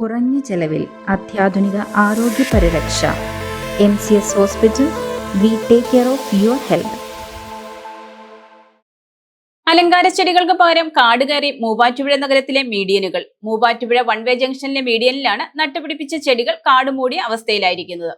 കുറഞ്ഞ ചെലവിൽ അത്യാധുനിക ആരോഗ്യ പരിരക്ഷ. MCS hospital. We take care of your health. അലങ്കാര ചെടികൾക്ക് പകരം കാട് കയറി മൂവാറ്റുപുഴ നഗരത്തിലെ മീഡിയനുകൾ. മൂവാറ്റുപുഴ വൺ വേ ജംഗ്ഷനിലെ മീഡിയനിലാണ് നട്ടുപിടിപ്പിച്ച ചെടികൾ കാടുമൂടിയ അവസ്ഥയിലായിരിക്കുന്നത്.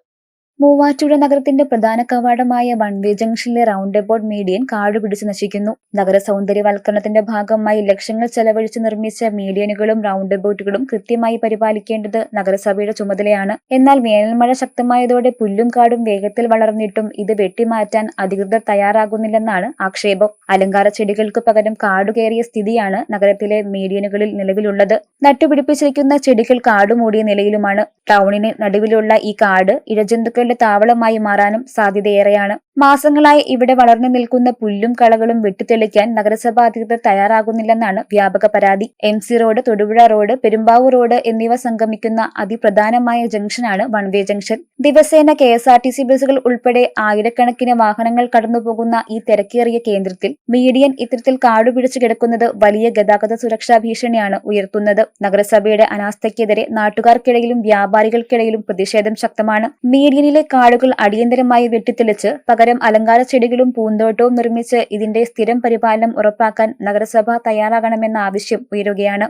മൂവാറ്റുപുഴ നഗരത്തിന്റെ പ്രധാന കവാടമായ വൺ വേ ജംഗ്ഷനിലെ റൗണ്ട് എബൌട്ട് മീഡിയൻ കാടുപിടിച്ച് നശിക്കുന്നു. നഗര സൗന്ദര്യവൽക്കരണത്തിന്റെ ഭാഗമായി ലക്ഷങ്ങൾ ചെലവഴിച്ച് നിർമ്മിച്ച മീഡിയനുകളും റൗണ്ട് എബൌട്ടുകളും കൃത്യമായി പരിപാലിക്കേണ്ടത് നഗരസഭയുടെ ചുമതലയാണ്. എന്നാൽ വേനൽമഴ ശക്തമായതോടെ പുല്ലും കാടും വേഗത്തിൽ വളർന്നിട്ടും ഇത് വെട്ടിമാറ്റാൻ അധികൃതർ തയ്യാറാകുന്നില്ലെന്നാണ് ആക്ഷേപം. അലങ്കാര ചെടികൾക്ക് പകരം കാടുകയറിയ സ്ഥിതിയാണ് നഗരത്തിലെ മീഡിയനുകളിൽ നിലവിലുള്ളത്. നട്ടുപിടിപ്പിച്ചിരിക്കുന്ന ചെടികൾ കാടുമൂടിയ നിലയിലുമാണ്. ടൗണിന് നടുവിലുള്ള ഈ കാട് ഇഴജന്തുക്കളുടെ താവളമായി മാറാനും സാധ്യതയേറെയാണ്. മാസങ്ങളായി ഇവിടെ വളർന്നു നിൽക്കുന്ന പുല്ലും കളകളും വെട്ടിത്തെളിക്കാൻ നഗരസഭാ അധികൃതർ തയ്യാറാകുന്നില്ലെന്നാണ് വ്യാപക പരാതി. MC road, Thodupuzha road, Perumbavoor road എന്നിവ സംഗമിക്കുന്ന അതിപ്രധാനമായ ജംഗ്ഷനാണ് വൺ വേ ജംഗ്ഷൻ. ദിവസേന KSRTC ബസുകൾ ഉൾപ്പെടെ ആയിരക്കണക്കിന് വാഹനങ്ങൾ കടന്നുപോകുന്ന ഈ തിരക്കേറിയ കേന്ദ്രത്തിൽ മീഡിയൻ ഇത്തരത്തിൽ കാടുപിടിച്ചു കിടക്കുന്നത് വലിയ ഗതാഗത സുരക്ഷാ ഭീഷണിയാണ് ഉയർത്തുന്നത്. നഗരസഭയുടെ അനാസ്ഥയ്ക്കെതിരെ നാട്ടുകാർക്കിടയിലും വ്യാപാരികൾക്കിടയിലും പ്രതിഷേധം ശക്തമാണ്. മീഡിയനിലെ കാടുകൾ അടിയന്തരമായി വെട്ടിത്തെളിച്ച് പകരം അലങ്കാര ചെടികളും പൂന്തോട്ടവും നിർമ്മിച്ച് ഇതിന്റെ സ്ഥിരം പരിപാലനം ഉറപ്പാക്കാൻ നഗരസഭ തയ്യാറാകണമെന്ന ആവശ്യം ഉയരുകയാണ്.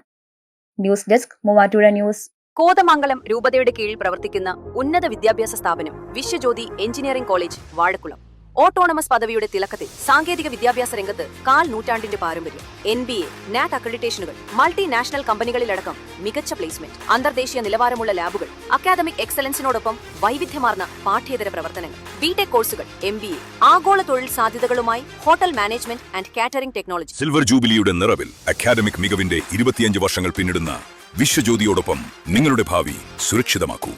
News desk, Muvattupuzha news. Kothamangalam രൂപതയുടെ കീഴിൽ പ്രവർത്തിക്കുന്ന ഉന്നത വിദ്യാഭ്യാസ സ്ഥാപനം Vishwajyothi engineering college Vazhakulam. Autonomous പദവിയുടെ തിളക്കത്തിൽ സാങ്കേതിക വിദ്യാഭ്യാസ രംഗത്ത് കാൽ നൂറ്റാണ്ടിന്റെ പാരമ്പര്യം. NBA, NAC അക്രഡിറ്റേഷനുകൾ, മൾട്ടിനാഷണൽ കമ്പനികളിലടക്കം മികച്ച പ്ലേസ്മെന്റ്, അന്തർദേശീയ നിലവാരമുള്ള ലാബുകൾ, അക്കാദമിക് എക്സലൻസിനോടൊപ്പം വൈവിധ്യമാർന്ന പാഠ്യേതര പ്രവർത്തനങ്ങൾ, BTech കോഴ്സുകൾ, MBA, ആഗോള തൊഴിൽ സാധ്യതകളുമായി hotel management and catering technology. Silver ജൂബിലിയുടെ നിറവിൽ അക്കാദമിക് മികവിന്റെ 25 വർഷങ്ങൾ പിന്നിടുന്ന വിശ്വജ്യോതിയോടൊപ്പം നിങ്ങളുടെ ഭാവി സുരക്ഷിതമാക്കൂ.